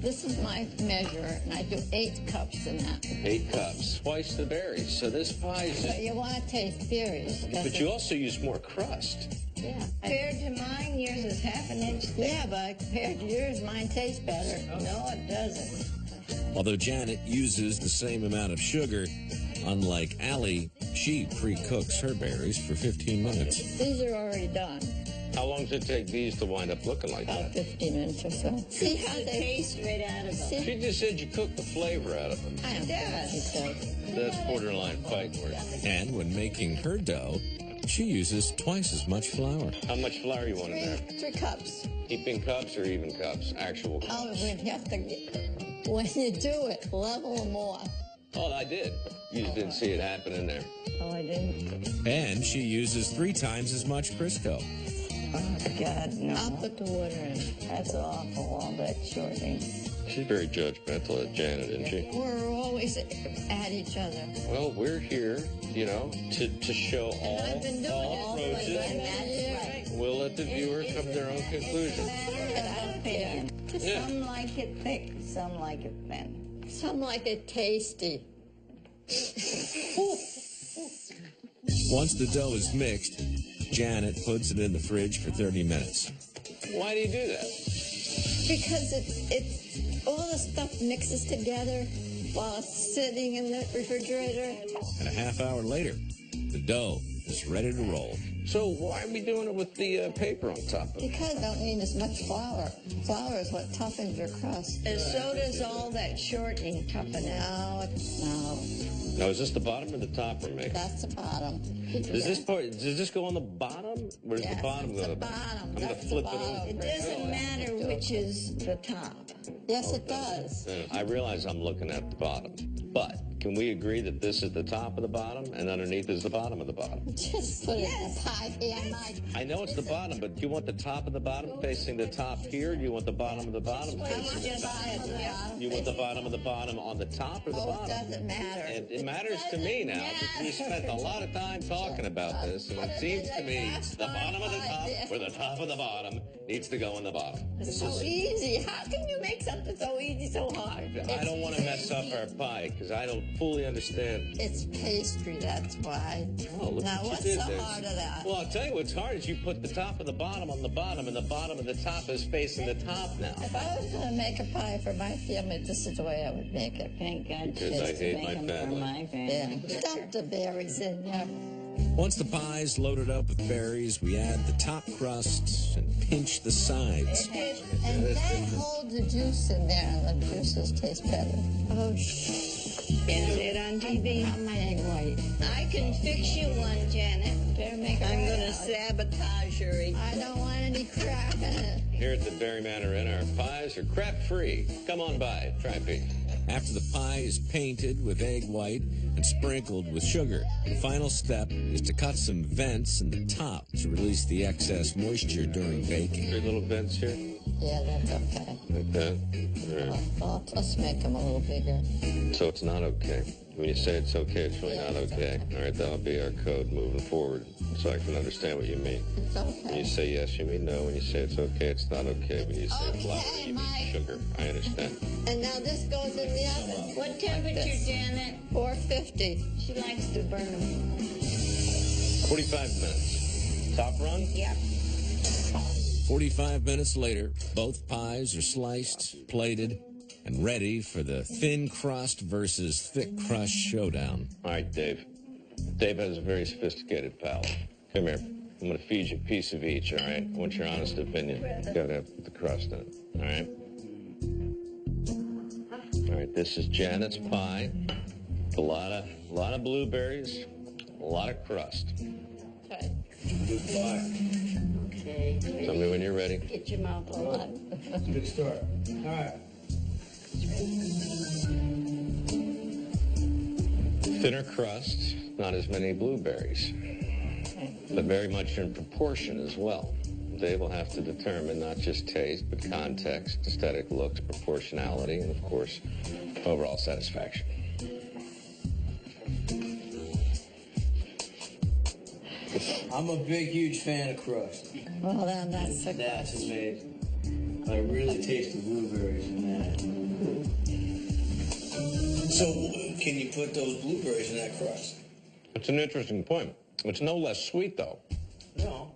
This is my measure, and I do 8 cups in that. 8 cups, twice the berries. So this pie is... But you want to taste berries. But you also use more crust. Yeah. Compared to mine, yours is half an inch thick. Yeah, but compared to yours, mine tastes better. No, it doesn't. Although Janet uses the same amount of sugar, unlike Allie, she pre-cooks her berries for 15 minutes. These are already done. How long does it take these to wind up looking like About that? 15 minutes or so. See how The they taste right out of them. She just said you cook the flavor out of them. I don't know what he said. That's borderline fight word. And when making her dough, she uses twice as much flour. How much flour you want in there? 3 cups. Heaping cups or even cups? Actual cups. Oh, we have to, when you do it, level them off. Oh, I did. You just didn't see it happen in there. Oh, I didn't. And she uses 3 times as much Crisco. Oh, God, no. I'll put the water in. That's awful, all that shortening. She's very judgmental at Janet, isn't she? We're always at each other. Well, we're here, you know, to show all approaches. We'll let the viewer come to their own conclusion. Yeah. Some like it thick, some like it thin. Some like it tasty. Once the dough is mixed, Janet puts it in the fridge for 30 minutes. Why do you do that? Because it's all the stuff mixes together while it's sitting in the refrigerator. And a half hour later, the dough is ready to roll. So why are we doing it with the paper on top of it? Because I don't need as much flour. Flour is what toughens your crust. And so does all that shortening toughen it. No. Now, is this the bottom or the top we're making? That's the bottom. Does this go on the bottom? Where's the bottom go? The bottom. I'm going to flip it over. It doesn't matter which is the top. Yes, it does. I realize I'm looking at the bottom, but can we agree that this is the top of the bottom and underneath is the bottom of the bottom? Just put it in the pie pan, Mike. I know it's the bottom, but do you want the top of the bottom facing the top here? Or do you want the bottom of the bottom facing the top? You want the bottom of the bottom on the top or the bottom? It doesn't matter. It matters to me now because we spent a lot of time talking about this, and it seems to me the bottom of the top or the top of the bottom needs to go in the bottom. It's so easy. How can you make something so easy so hard? I don't want to mess up our pie because I don't fully understand. It's pastry, that's why. Oh, look now, what what's you did so there. hard of that? Well, I'll tell you what's hard is you put the top of the bottom on the bottom, and the bottom of the top is facing the top now. If I was going to make a pie for my family, this is the way I would make it. Thank God. Because I hate my family. My family. Yeah. Dump the berries in there. Once the pie's loaded up with berries, we add the top crust and pinch the sides. And that holds the juice in there, and the juices taste better. Oh, Is it on TV? Not my egg white. I can fix you one, Janet. Better make it I'm right going to out. sabotage your I don't want any crap in it. Here at the Berry Manor Inn, our pies are crap-free. Come on by. Try a piece. After the pie is painted with egg white and sprinkled with sugar, the final step is to cut some vents in the top to release the excess moisture during baking. 3 little vents here, Yeah, that's okay. like that. All right. Well, let's make them a little bigger. So it's not okay. When you say it's okay, it's really not okay. All right, that'll be our code moving forward, so I can understand what you mean. It's When okay. you say yes, you mean no. When you say it's okay, it's not okay. When you say Okay, flour, you Mike. mean sugar. I understand. And now this goes in the oven. What temperature, Janet? 450. She likes to burn them. 45 minutes. Top run? Yeah. 45 minutes later, both pies are sliced, plated, and ready for the thin crust versus thick crust showdown. All right, Dave. Dave has a very sophisticated palate. Come here. I'm going to feed you a piece of each, all right? I want your honest opinion. You got to have the crust in it, all right? All right, this is Janet's pie. A lot of blueberries, a lot of crust. Okay. Okay. Tell me when you're ready. Get your mouth alive. Good start. All right. Thinner crust, not as many blueberries, but very much in proportion as well. Dave will have to determine not just taste, but context, aesthetic looks, proportionality, and of course, overall satisfaction. I'm a big, huge fan of crust. Well, then that's the That's amazing. I really taste the blueberries in that. So, can you put those blueberries in that crust? It's an interesting point. It's no less sweet, though. No.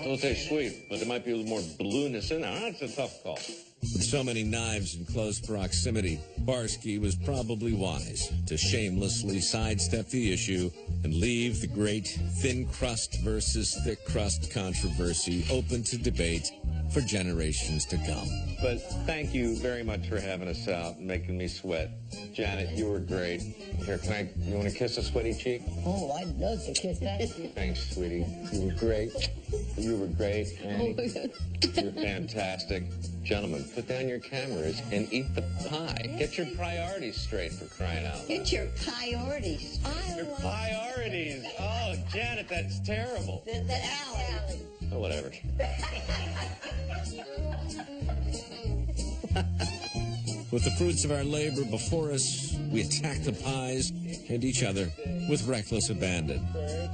Don't say sweet, but there might be a little more blueness in there. That's a tough call. With so many knives in close proximity, Barsky was probably wise to shamelessly sidestep the issue and leave the great thin crust versus thick crust controversy open to debate for generations to come. But thank you very much for having us out and making me sweat. Janet, you were great. Here, you want to kiss a sweaty cheek? Oh, I'd love to kiss that. Thanks, sweetie. You were great. You were great, Annie. You're fantastic. Gentlemen, put down your cameras and eat the pie. Get your priorities straight, for crying out loud. Get your priorities. Your priorities. Oh, Janet, that's terrible. The alley. Oh, whatever. With the fruits of our labor before us, we attack the pies and each other with reckless abandon.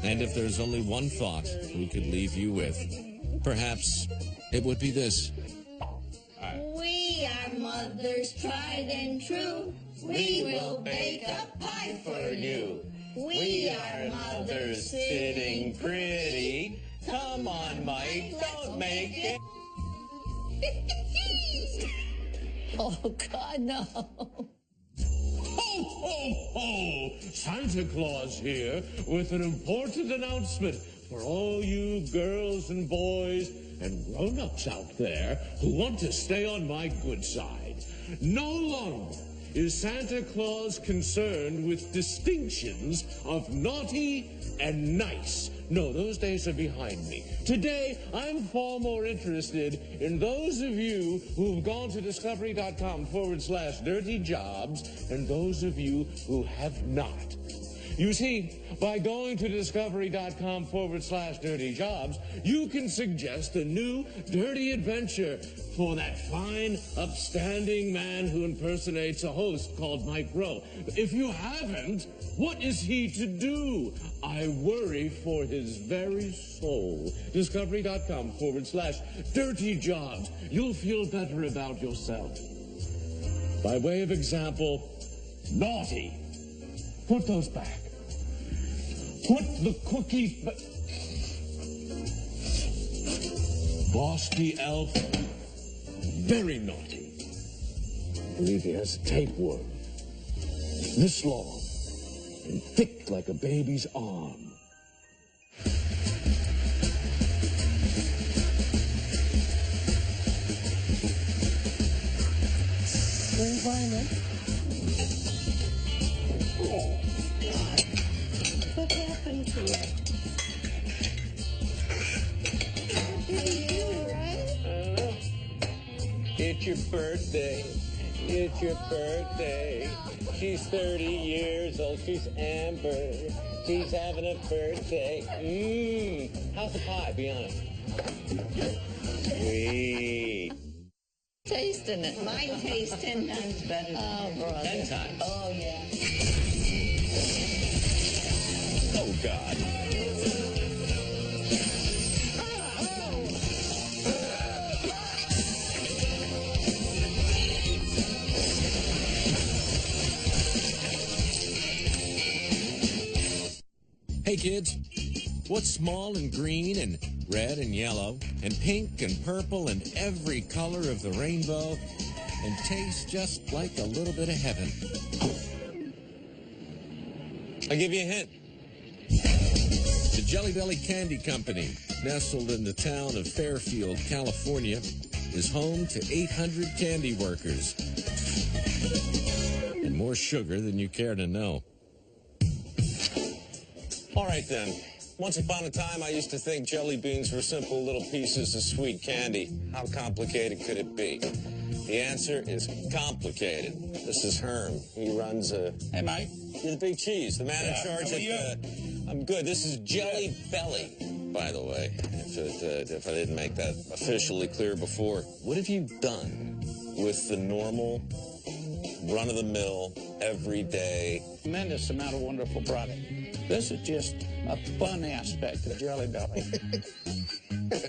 And if there's only one thought we could leave you with, perhaps it would be this. We are mothers tried and true. We will bake a pie for you. We are mothers sitting pretty. Come on, Mike, don't make it. Oh, God, no. Ho, ho, ho! Santa Claus here with an important announcement for all you girls and boys and grown-ups out there who want to stay on my good side. No longer is Santa Claus concerned with distinctions of naughty and nice. No, those days are behind me. Today, I'm far more interested in those of you who've gone to discovery.com/dirty jobs and those of you who have not. You see, by going to discovery.com/dirty jobs, you can suggest a new dirty adventure for that fine, upstanding man who impersonates a host called Mike Rowe. If you haven't, what is he to do? I worry for his very soul. Discovery.com/dirty jobs. You'll feel better about yourself. By way of example, naughty. Put those back. Put the cookies back. Boss the elf, very naughty. I believe he has a tapeworm. This long and thick like a baby's arm. Spring climate. Oh, God. What happened to it? What did he do, right? It's your birthday. It's your birthday. She's 30 years old. She's Amber. She's having a birthday. How's the pie? Be honest. Sweet. Tasting it. Mine tastes 10 times better. Oh, brother. 10 times. Oh, yeah. Oh, God. Hey kids, what's small and green and red and yellow and pink and purple and every color of the rainbow and tastes just like a little bit of heaven? I'll give you a hint. The Jelly Belly Candy Company, nestled in the town of Fairfield, California, is home to 800 candy workers. And more sugar than you care to know. All right, then. Once upon a time, I used to think jelly beans were simple little pieces of sweet candy. How complicated could it be? The answer is complicated. This is Herm. He runs a... Hey, Mike. You're the big cheese, the man in charge of... I'm good. This is Jelly Belly, by the way, if I didn't make that officially clear before. What have you done with the normal, run-of-the-mill, everyday... Tremendous amount of wonderful product. This is just a fun aspect of Jelly Belly.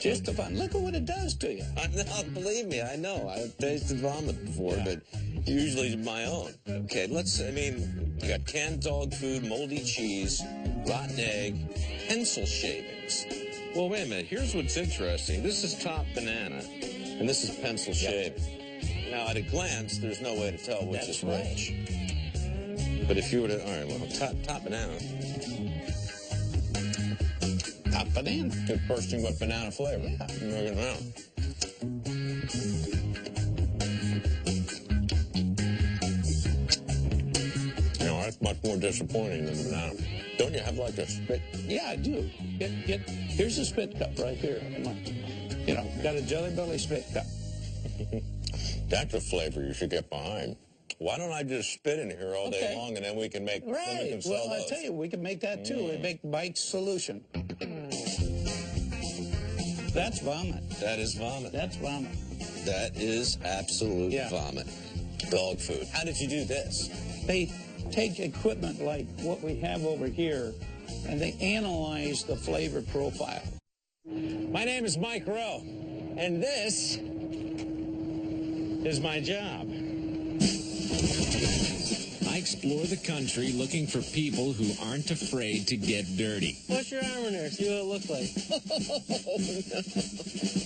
Just a fun. Look at what it does to you. I know, believe me, I know. I've tasted vomit before, but usually it's my own. Okay, you got canned dog food, moldy cheese, rotten egg, pencil shavings. Well, wait a minute. Here's what's interesting. This is top banana, and this is pencil shaving. Now, at a glance, there's no way to tell which is which. But if you were to, all right, well, top banana. Top banana. Good bursting with banana flavor. Yeah. Look at that. You know, that's much more disappointing than the banana. Don't you have like a spit? Yeah, I do. Here's a spit cup right here. You know, got a Jelly Belly spit cup. That's a flavor you should get behind. Why don't I just spit in here all day long, and then we can make, then we can sell those. I tell you, we can make that too. We make Mike's Solution. That's vomit. That is vomit. That's vomit. That is absolute vomit. Dog food. How did you do this? They take equipment like what we have over here, and they analyze the flavor profile. My name is Mike Rowe, and this is my job. I explore the country looking for people who aren't afraid to get dirty. Push your arm in there, see what it looks like.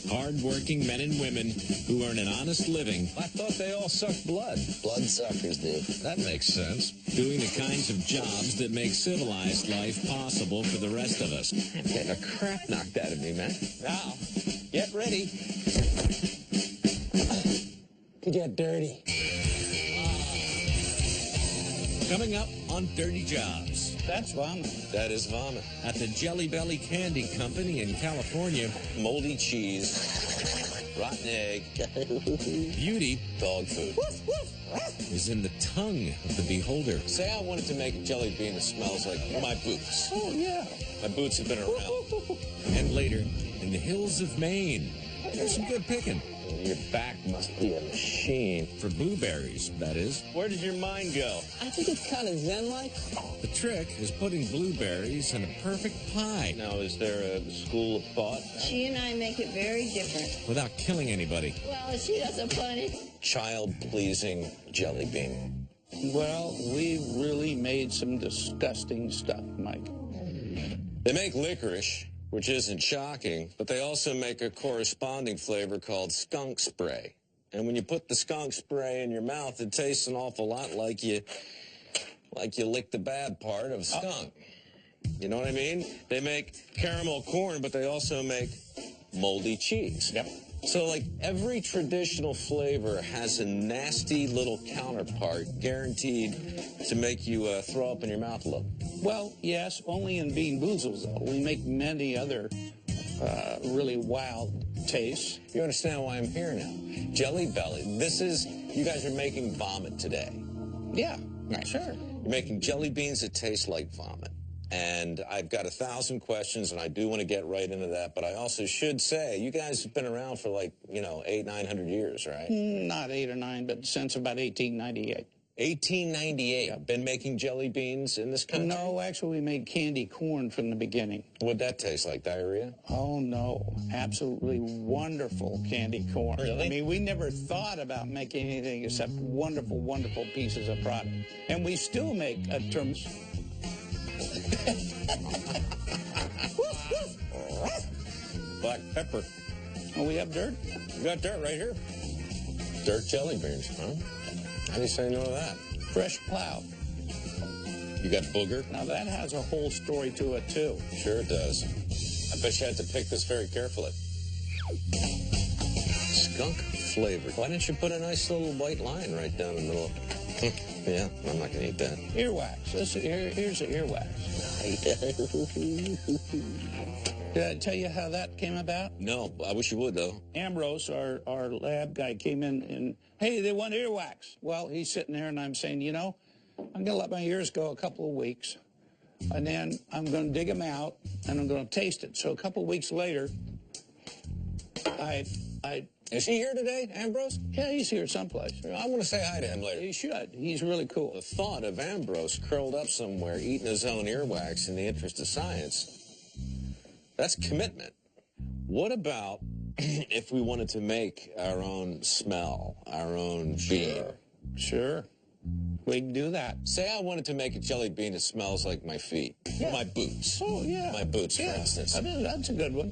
Hard-working men and women who earn an honest living. I thought they all sucked blood. Bloodsuckers do. That makes sense. Doing the kinds of jobs that make civilized life possible for the rest of us. I'm getting a crap knocked out of me, man. Now, get ready to get dirty. Coming up on Dirty Jobs. That's vomit. That is vomit. At the Jelly Belly Candy Company in California, Moldy cheese, rotten egg, beauty dog food is in the tongue of the beholder. Say I wanted to make a jelly bean that smells like my boots. Oh, yeah. My boots have been around. And later, in the hills of Maine, there's some good picking. Your back must be a machine. For blueberries, that is. Where does your mind go? I think it's kind of zen-like. The trick is putting blueberries in a perfect pie. Now, is there a school of thought? She and I make it very different. Without killing anybody. Well, she doesn't funny. Child-pleasing jelly bean. Well, we really made some disgusting stuff, Mike. They make licorice, which isn't shocking, but they also make a corresponding flavor called skunk spray. And when you put the skunk spray in your mouth, it tastes an awful lot like you licked the bad part of skunk. You know what I mean? They make caramel corn, but they also make moldy cheese. Yep. So, like, every traditional flavor has a nasty little counterpart guaranteed to make you throw up in your mouth a little. Well, yes, only in Bean Boozles, though. We make many other really wild tastes. You understand why I'm here now? Jelly Belly. You guys are making vomit today. Yeah, right. Sure. You're making jelly beans that taste like vomit. And I've got 1,000 questions, and I do want to get right into that. But I also should say, you guys have been around for 800-900 years, right? Not 8 or 9, but since about 1898. 1898. Yep. Been making jelly beans in this country? No, actually, we made candy corn from the beginning. What'd that taste like, diarrhea? Oh, no. Absolutely wonderful candy corn. Really? I mean, we never thought about making anything except wonderful, wonderful pieces of product. And we still make terms... Black pepper. Oh, we have dirt? We got dirt right here. Dirt jelly beans, huh? How do you say no to that? Fresh plow. You got booger? Now, that has a whole story to it, too. Sure it does. I bet you had to pick this very carefully. Skunk flavor. Why didn't you put a nice little white line right down the middle? Yeah, I'm not going to eat that. Earwax. Here's the earwax. Did I tell you how that came about? No, I wish you would, though. Ambrose, our lab guy, came in and, hey, they want earwax. Well, he's sitting there, and I'm saying, I'm going to let my ears go a couple of weeks, and then I'm going to dig them out, and I'm going to taste it. So a couple of weeks later, Is he here today, Ambrose? Yeah, he's here someplace. I want to say hi to him later. You should. He's really cool. The thought of Ambrose curled up somewhere eating his own earwax in the interest of science, that's commitment. What about if we wanted to make our own smell, our own bean? Sure. We can do that. Say I wanted to make a jelly bean that smells like my feet. Yeah. My boots. Oh, yeah. My boots, for instance. That's a good one.